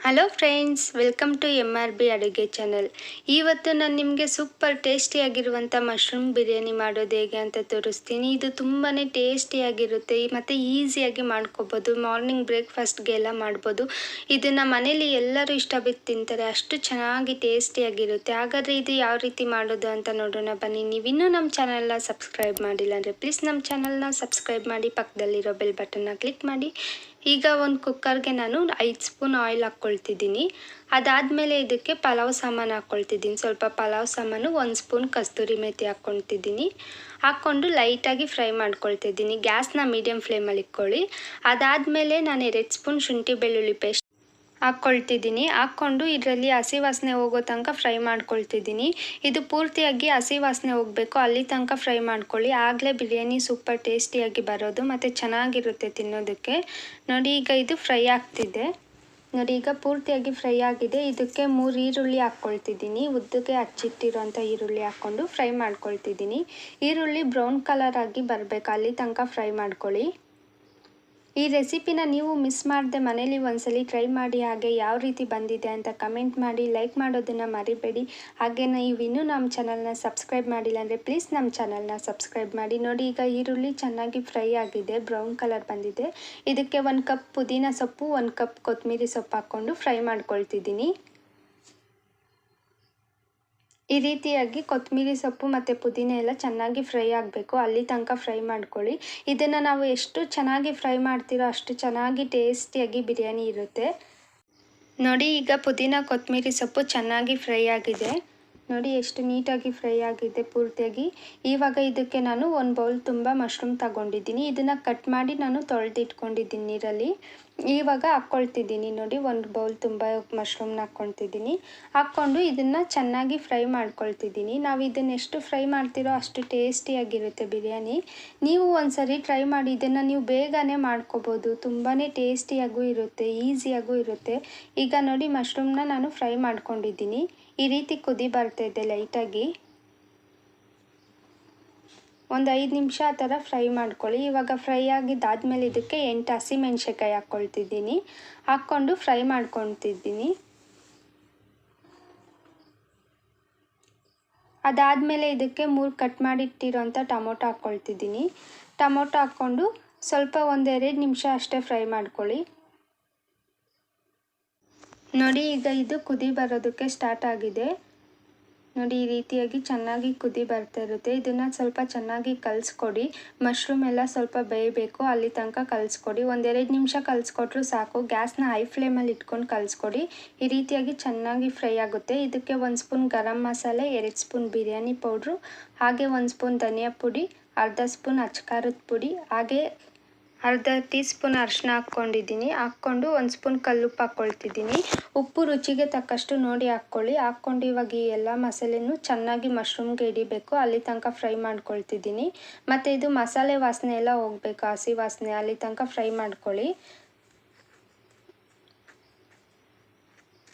Hello friends, welcome to MRB ಅಡುಗೆ channel. ಇವತ್ತು ನಾನು ನಿಮಗೆ ಸೂಪರ್ ಟೇಸ್ಟಿಯಾಗಿರುವಂಥ ಮಶ್ರೂಮ್ ಬಿರಿಯಾನಿ ಮಾಡೋದು ಹೇಗೆ ಅಂತ ತೋರಿಸ್ತೀನಿ. ಇದು ತುಂಬಾ ಟೇಸ್ಟಿಯಾಗಿರುತ್ತೆ ಮತ್ತು ಈಸಿಯಾಗಿ ಮಾಡ್ಕೋಬೋದು. ಮಾರ್ನಿಂಗ್ ಬ್ರೇಕ್ಫಾಸ್ಟ್ಗೆಲ್ಲ ಮಾಡ್ಬೋದು. ಇದನ್ನು ಮನೇಲಿ ಎಲ್ಲರೂ ಇಷ್ಟಪಟ್ಟು ತಿಂತಾರೆ, ಅಷ್ಟು ಚೆನ್ನಾಗಿ ಟೇಸ್ಟಿಯಾಗಿರುತ್ತೆ. ಹಾಗಾದರೆ ಇದು ಯಾವ ರೀತಿ ಮಾಡೋದು ಅಂತ ನೋಡೋಣ ಬನ್ನಿ. ನೀವಿನ್ನೂ ನಮ್ಮ ಚಾನಲ್ನ ಸಬ್ಸ್ಕ್ರೈಬ್ ಮಾಡಿಲ್ಲ ಅಂದರೆ ಪ್ಲೀಸ್ ನಮ್ಮ ಚಾನಲ್ನ ಸಬ್ಸ್ಕ್ರೈಬ್ ಮಾಡಿ, ಪಕ್ಕದಲ್ಲಿರೋ ಬೆಲ್ ಬಟನ್ನ ಕ್ಲಿಕ್ ಮಾಡಿ. ಈಗ ಒಂದು ಕುಕ್ಕರ್ಗೆ ನಾನು 5 ಸ್ಪೂನ್ ಆಯಿಲ್ ಹಾಕ್ಕೊಳ್ತಿದ್ದೀನಿ. ಅದಾದಮೇಲೆ ಇದಕ್ಕೆ ಪಲಾವ್ ಸಾಮಾನು ಹಾಕ್ಕೊಳ್ತಿದ್ದೀನಿ. ಸ್ವಲ್ಪ ಪಲಾವ್ ಸಾಮಾನು, 1 ಸ್ಪೂನ್ ಕಸ್ತೂರಿ ಮೇಥಿ ಹಾಕ್ಕೊಳ್ತಿದ್ದೀನಿ. ಹಾಕ್ಕೊಂಡು ಲೈಟಾಗಿ ಫ್ರೈ ಮಾಡ್ಕೊಳ್ತಿದ್ದೀನಿ. ಗ್ಯಾಸ್ನ ಮೀಡಿಯಮ್ ಫ್ಲೇಮಲ್ಲಿ ಇಟ್ಕೊಳ್ಳಿ. ಅದಾದಮೇಲೆ ನಾನು 2 ಸ್ಪೂನ್ ಶುಂಠಿ ಬೆಳ್ಳುಳ್ಳಿ ಪೇಸ್ಟ್ ಹಾಕ್ಕೊಳ್ತಿದ್ದೀನಿ. ಹಾಕ್ಕೊಂಡು ಇದರಲ್ಲಿ ಹಸಿ ವಾಸನೆ ಹೋಗೋ ತನಕ ಫ್ರೈ ಮಾಡ್ಕೊಳ್ತಿದ್ದೀನಿ. ಇದು ಪೂರ್ತಿಯಾಗಿ ಹಸಿ ವಾಸನೆ ಹೋಗಬೇಕು, ಅಲ್ಲಿ ತನಕ ಫ್ರೈ ಮಾಡ್ಕೊಳ್ಳಿ. ಆಗಲೇ ಬಿರಿಯಾನಿ ಸೂಪರ್ ಟೇಸ್ಟಿಯಾಗಿ ಬರೋದು ಮತ್ತು ಚೆನ್ನಾಗಿರುತ್ತೆ ತಿನ್ನೋದಕ್ಕೆ. ನೋಡಿ, ಈಗ ಇದು ಫ್ರೈ ಆಗ್ತಿದೆ. ನೋಡಿ, ಈಗ ಪೂರ್ತಿಯಾಗಿ ಫ್ರೈ ಆಗಿದೆ. ಇದಕ್ಕೆ 3 ಈರುಳ್ಳಿ ಹಾಕ್ಕೊಳ್ತಿದ್ದೀನಿ. ಉದ್ದಕ್ಕೆ ಹಚ್ಚಿಟ್ಟಿರೋಂಥ ಈರುಳ್ಳಿ ಹಾಕ್ಕೊಂಡು ಫ್ರೈ ಮಾಡ್ಕೊಳ್ತಿದ್ದೀನಿ. ಈರುಳ್ಳಿ ಬ್ರೌನ್ ಕಲರ್ ಆಗಿ ಬರಬೇಕು, ಅಲ್ಲಿ ತನಕ ಫ್ರೈ ಮಾಡ್ಕೊಳ್ಳಿ. ಈ ರೆಸಿಪಿನ ನೀವು ಮಿಸ್ ಮಾಡದೆ ಮನೇಲಿ ಒಂದ್ಸಲಿ ಟ್ರೈ ಮಾಡಿ. ಹಾಗೆ ಯಾವ ರೀತಿ ಬಂದಿದೆ ಅಂತ ಕಮೆಂಟ್ ಮಾಡಿ, ಲೈಕ್ ಮಾಡೋದನ್ನು ಮರಿಬೇಡಿ. ಹಾಗೆ ನೀವು ಇನ್ನೂ ನಮ್ಮ ಚಾನಲ್ನ ಸಬ್ಸ್ಕ್ರೈಬ್ ಮಾಡಿಲ್ಲ ಅಂದರೆ ಪ್ಲೀಸ್ ನಮ್ಮ ಚಾನಲ್ನ ಸಬ್ಸ್ಕ್ರೈಬ್ ಮಾಡಿ. ನೋಡಿ, ಈಗ ಈರುಳ್ಳಿ ಚೆನ್ನಾಗಿ ಫ್ರೈ ಆಗಿದೆ, ಬ್ರೌನ್ ಕಲರ್ ಬಂದಿದೆ. ಇದಕ್ಕೆ 1 ಕಪ್ ಪುದೀನ ಸೊಪ್ಪು, 1 ಕಪ್ ಕೊತ್ತಂಬರಿ ಸೊಪ್ಪು ಹಾಕ್ಕೊಂಡು ಫ್ರೈ ಮಾಡ್ಕೊಳ್ತಿದ್ದೀನಿ. ಈ ರೀತಿಯಾಗಿ ಕೊತ್ತಂಬರಿ ಸೊಪ್ಪು ಮತ್ತು ಪುದೀನ ಎಲ್ಲ ಚೆನ್ನಾಗಿ ಫ್ರೈ ಆಗಬೇಕು, ಅಲ್ಲಿ ತನಕ ಫ್ರೈ ಮಾಡ್ಕೊಳ್ಳಿ. ಇದನ್ನು ನಾವು ಎಷ್ಟು ಚೆನ್ನಾಗಿ ಫ್ರೈ ಮಾಡ್ತೀರೋ ಅಷ್ಟು ಚೆನ್ನಾಗಿ ಟೇಸ್ಟಿಯಾಗಿ ಬಿರಿಯಾನಿ ಇರುತ್ತೆ. ನೋಡಿ, ಈಗ ಪುದೀನ ಕೊತ್ತಂಬರಿ ಸೊಪ್ಪು ಚೆನ್ನಾಗಿ ಫ್ರೈ ಆಗಿದೆ. ನೋಡಿ ಎಷ್ಟು ನೀಟಾಗಿ ಫ್ರೈ ಆಗಿದೆ ಪೂರ್ತಿಯಾಗಿ. ಇವಾಗ ಇದಕ್ಕೆ ನಾನು 1 ಬೌಲ್ ತುಂಬ ಮಶ್ರೂಮ್ ತಗೊಂಡಿದ್ದೀನಿ. ಇದನ್ನು ಕಟ್ ಮಾಡಿ ನಾನು ತೊಳೆದಿಟ್ಕೊಂಡಿದ್ದೀನಿ ನೀರಲ್ಲಿ. ಇವಾಗ ಹಾಕ್ಕೊಳ್ತಿದ್ದೀನಿ. ನೋಡಿ, 1 ಬೌಲ್ ತುಂಬ ಮಶ್ರೂಮ್ನ ಹಾಕ್ಕೊಳ್ತಿದ್ದೀನಿ. ಹಾಕ್ಕೊಂಡು ಇದನ್ನು ಚೆನ್ನಾಗಿ ಫ್ರೈ ಮಾಡ್ಕೊಳ್ತಿದ್ದೀನಿ. ನಾವು ಇದನ್ನು ಎಷ್ಟು ಫ್ರೈ ಮಾಡ್ತೀರೋ ಅಷ್ಟು ಟೇಸ್ಟಿಯಾಗಿರುತ್ತೆ ಬಿರಿಯಾನಿ. ನೀವು ಒಂದ್ಸರಿ ಟ್ರೈ ಮಾಡಿ. ಇದನ್ನು ನೀವು ಬೇಗನೆ ಮಾಡ್ಕೋಬೋದು, ತುಂಬಾ ಟೇಸ್ಟಿಯಾಗೂ ಇರುತ್ತೆ, ಈಸಿಯಾಗೂ ಇರುತ್ತೆ. ಈಗ ನೋಡಿ, ಮಶ್ರೂಮ್ನ ನಾನು ಫ್ರೈ ಮಾಡ್ಕೊಂಡಿದ್ದೀನಿ. ಈ ರೀತಿ ಕುದಿ ಬರ್ತಾಯಿದೆ ಲೈಟಾಗಿ. ಒಂದು 5 ನಿಮಿಷ ಆ ಥರ ಫ್ರೈ ಮಾಡ್ಕೊಳ್ಳಿ. ಇವಾಗ ಫ್ರೈ ಆಗಿದ್ದಾದಮೇಲೆ ಇದಕ್ಕೆ 8 ಹಸಿಮೆಣ್ಸಿನ್ಕಾಯಿ ಹಾಕ್ಕೊಳ್ತಿದ್ದೀನಿ. ಹಾಕ್ಕೊಂಡು ಫ್ರೈ ಮಾಡ್ಕೊಳ್ತಿದ್ದೀನಿ. ಅದಾದಮೇಲೆ ಇದಕ್ಕೆ 3 ಕಟ್ ಮಾಡಿಟ್ಟಿರೋಂಥ ಟೊಮೊಟೊ ಹಾಕ್ಕೊಳ್ತಿದ್ದೀನಿ. ಟೊಮೊಟೊ ಹಾಕ್ಕೊಂಡು ಸ್ವಲ್ಪ 1-2 ನಿಮಿಷ ಅಷ್ಟೇ ಫ್ರೈ ಮಾಡ್ಕೊಳ್ಳಿ. ನೋಡಿ, ಈಗ ಇದು ಕುದಿ ಬರೋದಕ್ಕೆ ಸ್ಟಾರ್ಟ್ ಆಗಿದೆ. ನೋಡಿ, ಈ ರೀತಿಯಾಗಿ ಚೆನ್ನಾಗಿ ಕುದಿ ಬರ್ತಾ ಇರುತ್ತೆ. ಇದನ್ನು ಸ್ವಲ್ಪ ಚೆನ್ನಾಗಿ ಕಲಿಸ್ಕೊಡಿ. ಮಶ್ರೂಮ್ ಎಲ್ಲ ಸ್ವಲ್ಪ ಬೇಯಬೇಕು, ಅಲ್ಲಿ ತನಕ ಕಲಿಸ್ಕೊಡಿ. 1-2 ನಿಮಿಷ ಕಲಿಸ್ಕೊಟ್ರು ಸಾಕು. ಗ್ಯಾಸ್ನ ಹೈ ಫ್ಲೇಮಲ್ಲಿ ಇಟ್ಕೊಂಡು ಕಲಿಸ್ಕೊಡಿ. ಈ ರೀತಿಯಾಗಿ ಚೆನ್ನಾಗಿ ಫ್ರೈ ಆಗುತ್ತೆ. ಇದಕ್ಕೆ 1 spoon garam masala, 2 spoon biryani powder, ಹಾಗೆ 1 ಸ್ಪೂನ್ ಧನಿಯಾ ಪುಡಿ, ಅರ್ಧ ಸ್ಪೂನ್ ಅಚ್ಕಾರದ ಪುಡಿ, ಹಾಗೆ ಅರ್ಧ ಟೀ ಸ್ಪೂನ್ ಅರಿಶಿನ ಹಾಕ್ಕೊಂಡಿದ್ದೀನಿ. ಹಾಕ್ಕೊಂಡು 1 ಸ್ಪೂನ್ ಕಲ್ಲುಪ್ಪು ಹಾಕ್ಕೊಳ್ತಿದ್ದೀನಿ. ಉಪ್ಪು ರುಚಿಗೆ ತಕ್ಕಷ್ಟು ನೋಡಿ ಹಾಕ್ಕೊಳ್ಳಿ. ಹಾಕ್ಕೊಂಡು ಇವಾಗ ಈ ಎಲ್ಲ ಮಸಾಲೆನೂ ಚೆನ್ನಾಗಿ ಮಶ್ರೂಮ್ಗೆ ಹಿಡಿಬೇಕು, ಅಲ್ಲಿ ತನಕ ಫ್ರೈ ಮಾಡ್ಕೊಳ್ತಿದ್ದೀನಿ. ಮತ್ತು ಇದು ಮಸಾಲೆ ವಾಸನೆ ಎಲ್ಲ ಹೋಗಬೇಕು, ಹಸಿ ವಾಸನೆ, ಅಲ್ಲಿ ತನಕ ಫ್ರೈ ಮಾಡ್ಕೊಳ್ಳಿ.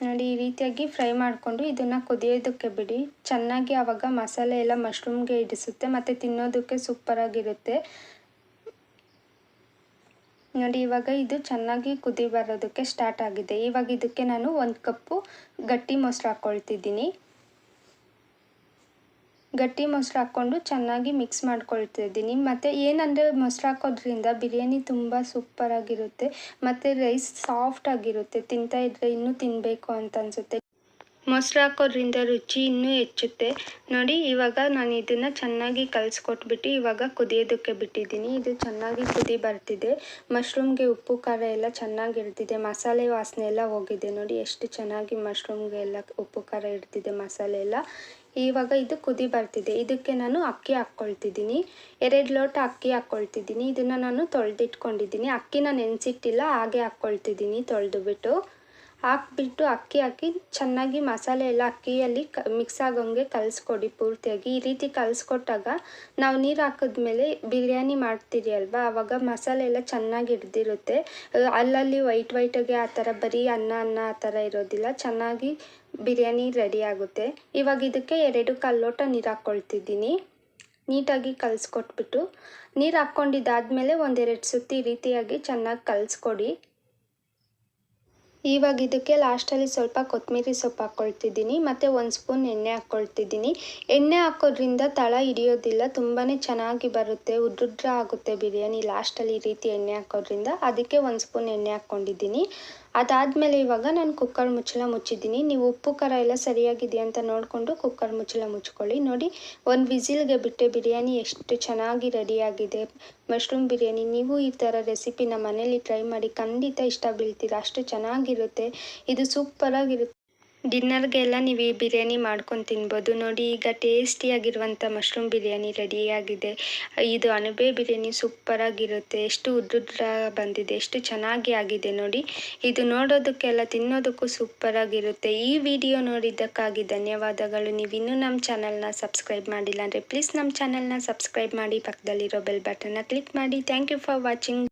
ನೋಡಿ, ಈ ರೀತಿಯಾಗಿ ಫ್ರೈ ಮಾಡಿಕೊಂಡು ಇದನ್ನು ಕುದಿಯೋದಕ್ಕೆ ಬಿಡಿ. ಚೆನ್ನಾಗಿ ಆವಾಗ ಮಸಾಲೆ ಎಲ್ಲ ಮಶ್ರೂಮ್ಗೆ ಹಿಡಿಸುತ್ತೆ ಮತ್ತು ತಿನ್ನೋದಕ್ಕೆ ಸೂಪರಾಗಿರುತ್ತೆ. ನೋಡಿ, ಇವಾಗ ಇದು ಚೆನ್ನಾಗಿ ಕುದಿ ಬರೋದಕ್ಕೆ ಸ್ಟಾರ್ಟ್ ಆಗಿದೆ. ಇವಾಗ ಇದಕ್ಕೆ ನಾನು 1 ಕಪ್ಪು ಗಟ್ಟಿ ಮೊಸರು ಹಾಕ್ಕೊಳ್ತಿದ್ದೀನಿ. ಗಟ್ಟಿ ಮೊಸರು ಹಾಕ್ಕೊಂಡು ಚೆನ್ನಾಗಿ ಮಿಕ್ಸ್ ಮಾಡ್ಕೊಳ್ತಿದ್ದೀನಿ. ಮತ್ತು ಏನಂದರೆ ಮೊಸರು ಹಾಕೋದ್ರಿಂದ ಬಿರಿಯಾನಿ ತುಂಬ ಸೂಪರಾಗಿರುತ್ತೆ ಮತ್ತು ರೈಸ್ ಸಾಫ್ಟಾಗಿರುತ್ತೆ. ತಿಂತಾ ಇದ್ದರೆ ಇನ್ನೂ ತಿನ್ನಬೇಕು ಅಂತ ಅನಿಸುತ್ತೆ. ಮೊಸರು ಹಾಕೋದ್ರಿಂದ ರುಚಿ ಇನ್ನೂ ಹೆಚ್ಚುತ್ತೆ. ನೋಡಿ, ಇವಾಗ ನಾನು ಇದನ್ನು ಚೆನ್ನಾಗಿ ಕಲಿಸ್ಕೊಟ್ಬಿಟ್ಟು ಇವಾಗ ಕುದಿಯೋದಕ್ಕೆ ಬಿಟ್ಟಿದ್ದೀನಿ. ಇದು ಚೆನ್ನಾಗಿ ಕುದಿ ಬರ್ತಿದೆ. ಮಶ್ರೂಮ್ಗೆ ಉಪ್ಪು ಖಾರ ಎಲ್ಲ ಚೆನ್ನಾಗಿ ಹಿಡ್ದಿದೆ, ಮಸಾಲೆ ವಾಸನೆ ಎಲ್ಲ ಹೋಗಿದೆ. ನೋಡಿ ಎಷ್ಟು ಚೆನ್ನಾಗಿ ಮಶ್ರೂಮ್ಗೆ ಎಲ್ಲ ಉಪ್ಪು ಖಾರ ಹಿಡ್ದಿದೆ ಮಸಾಲೆ ಎಲ್ಲ. ಇವಾಗ ಇದು ಕುದಿ ಬರ್ತಿದೆ. ಇದಕ್ಕೆ ನಾನು ಅಕ್ಕಿ ಹಾಕ್ಕೊಳ್ತಿದ್ದೀನಿ. 2 ಲೋಟ ಅಕ್ಕಿ ಹಾಕ್ಕೊಳ್ತಿದ್ದೀನಿ. ಇದನ್ನು ನಾನು ತೊಳೆದಿಟ್ಕೊಂಡಿದ್ದೀನಿ. ಅಕ್ಕಿನ ನೆನೆಸಿಟ್ಟಿಲ್ಲ, ಹಾಗೆ ಹಾಕ್ಕೊಳ್ತಿದ್ದೀನಿ ತೊಳೆದುಬಿಟ್ಟು. ಹಾಕ್ಬಿಟ್ಟು ಅಕ್ಕಿ ಹಾಕಿ ಚೆನ್ನಾಗಿ ಮಸಾಲೆ ಎಲ್ಲ ಅಕ್ಕಿಯಲ್ಲಿ ಮಿಕ್ಸ್ ಆಗೋಂಗೆ ಕಲಿಸ್ಕೊಡಿ ಪೂರ್ತಿಯಾಗಿ. ಈ ರೀತಿ ಕಲಿಸ್ಕೊಟ್ಟಾಗ ನಾವು ನೀರು ಹಾಕಿದ್ಮೇಲೆ ಬಿರಿಯಾನಿ ಮಾಡ್ತೀರಿ ಅಲ್ವಾ, ಆವಾಗ ಮಸಾಲೆ ಎಲ್ಲ ಚೆನ್ನಾಗಿ ಹಿಡ್ದಿರುತ್ತೆ. ಅಲ್ಲಲ್ಲಿ ವೈಟಾಗಿ ಆ ಥರ ಬರೀ ಅನ್ನ ಆ ಥರ ಇರೋದಿಲ್ಲ, ಚೆನ್ನಾಗಿ ಬಿರಿಯಾನಿ ರೆಡಿ ಆಗುತ್ತೆ. ಇವಾಗ ಇದಕ್ಕೆ 2 ಲೋಟ ನೀರು ಹಾಕ್ಕೊಳ್ತಿದ್ದೀನಿ. ನೀಟಾಗಿ ಕಲಿಸ್ಕೊಟ್ಬಿಟ್ಟು ನೀರು ಹಾಕ್ಕೊಂಡಿದ್ದಾದಮೇಲೆ 1-2 ಸುತ್ತಿ ಈ ರೀತಿಯಾಗಿ ಚೆನ್ನಾಗಿ ಕಲಿಸ್ಕೊಡಿ. ಇವಾಗ ಇದಕ್ಕೆ ಲಾಸ್ಟಲ್ಲಿ ಸ್ವಲ್ಪ ಕೊತ್ತಂಬರಿ ಸೊಪ್ಪು ಹಾಕ್ಕೊಳ್ತಿದ್ದೀನಿ ಮತ್ತು 1 ಸ್ಪೂನ್ ಎಣ್ಣೆ ಹಾಕ್ಕೊಳ್ತಿದ್ದೀನಿ. ಎಣ್ಣೆ ಹಾಕೋದ್ರಿಂದ ತಳ ಹಿಡಿಯೋದಿಲ್ಲ, ತುಂಬಾ ಚೆನ್ನಾಗಿ ಬರುತ್ತೆ, ಉದ್ರುದ್ರ ಆಗುತ್ತೆ ಬಿರಿಯಾನಿ ಲಾಸ್ಟಲ್ಲಿ ಈ ರೀತಿ ಎಣ್ಣೆ ಹಾಕೋದ್ರಿಂದ. ಅದಕ್ಕೆ 1 ಸ್ಪೂನ್ ಎಣ್ಣೆ ಹಾಕ್ಕೊಂಡಿದ್ದೀನಿ. ಅದಾದಮೇಲೆ ಇವಾಗ ನಾನು ಕುಕ್ಕರ್ ಮುಚ್ಚಳ ಮುಚ್ಚಿದ್ದೀನಿ. ನೀವು ಉಪ್ಪು ಖಾರ ಎಲ್ಲ ಸರಿಯಾಗಿದೆ ಅಂತ ನೋಡಿಕೊಂಡು ಕುಕ್ಕರ್ ಮುಚ್ಚಳ ಮುಚ್ಕೊಳ್ಳಿ. ನೋಡಿ, 1 ವಿಸಿಲ್ಗೆ ಬಿಟ್ಟೆ ಬಿರಿಯಾನಿ ಎಷ್ಟು ಚೆನ್ನಾಗಿ ರೆಡಿಯಾಗಿದೆ. ಮಶ್ರೂಮ್ ಬಿರಿಯಾನಿ ನೀವು ಈ ಥರ ರೆಸಿಪಿನ ಮನೇಲಿ ಟ್ರೈ ಮಾಡಿ, ಖಂಡಿತ ಇಷ್ಟ ಬೀಳ್ತೀರಾ, ಅಷ್ಟು ಚೆನ್ನಾಗಿರುತ್ತೆ. ಇದು ಸೂಪರಾಗಿರುತ್ತೆ. ಡಿನ್ನರ್ಗೆಲ್ಲ ನೀವು ಈ ಬಿರಿಯಾನಿ ಮಾಡ್ಕೊಂಡು ತಿನ್ಬೋದು. ನೋಡಿ, ಈಗ ಟೇಸ್ಟಿಯಾಗಿರುವಂಥ ಮಶ್ರೂಮ್ ಬಿರಿಯಾನಿ ರೆಡಿಯಾಗಿದೆ. ಇದು ಅಣಬೆ ಬಿರಿಯಾನಿ ಸೂಪರಾಗಿರುತ್ತೆ. ಎಷ್ಟು ಉದ್ದುದ್ರ ಬಂದಿದೆ, ಎಷ್ಟು ಚೆನ್ನಾಗಿ ಆಗಿದೆ ನೋಡಿ. ಇದು ನೋಡೋದಕ್ಕೆಲ್ಲ ತಿನ್ನೋದಕ್ಕೂ ಸೂಪರಾಗಿರುತ್ತೆ. ಈ ವಿಡಿಯೋ ನೋಡಿದ್ದಕ್ಕಾಗಿ ಧನ್ಯವಾದಗಳು. ನೀವು ಇನ್ನೂ ನಮ್ಮ ಚಾನಲ್ನ ಸಬ್ಸ್ಕ್ರೈಬ್ ಮಾಡಿಲ್ಲ ಅಂದರೆ ಪ್ಲೀಸ್ ನಮ್ಮ ಚಾನಲ್ನ ಸಬ್ಸ್ಕ್ರೈಬ್ ಮಾಡಿ, ಪಕ್ಕದಲ್ಲಿರೋ ಬೆಲ್ ಬಟನ್ನ ಕ್ಲಿಕ್ ಮಾಡಿ. Thank you for watching.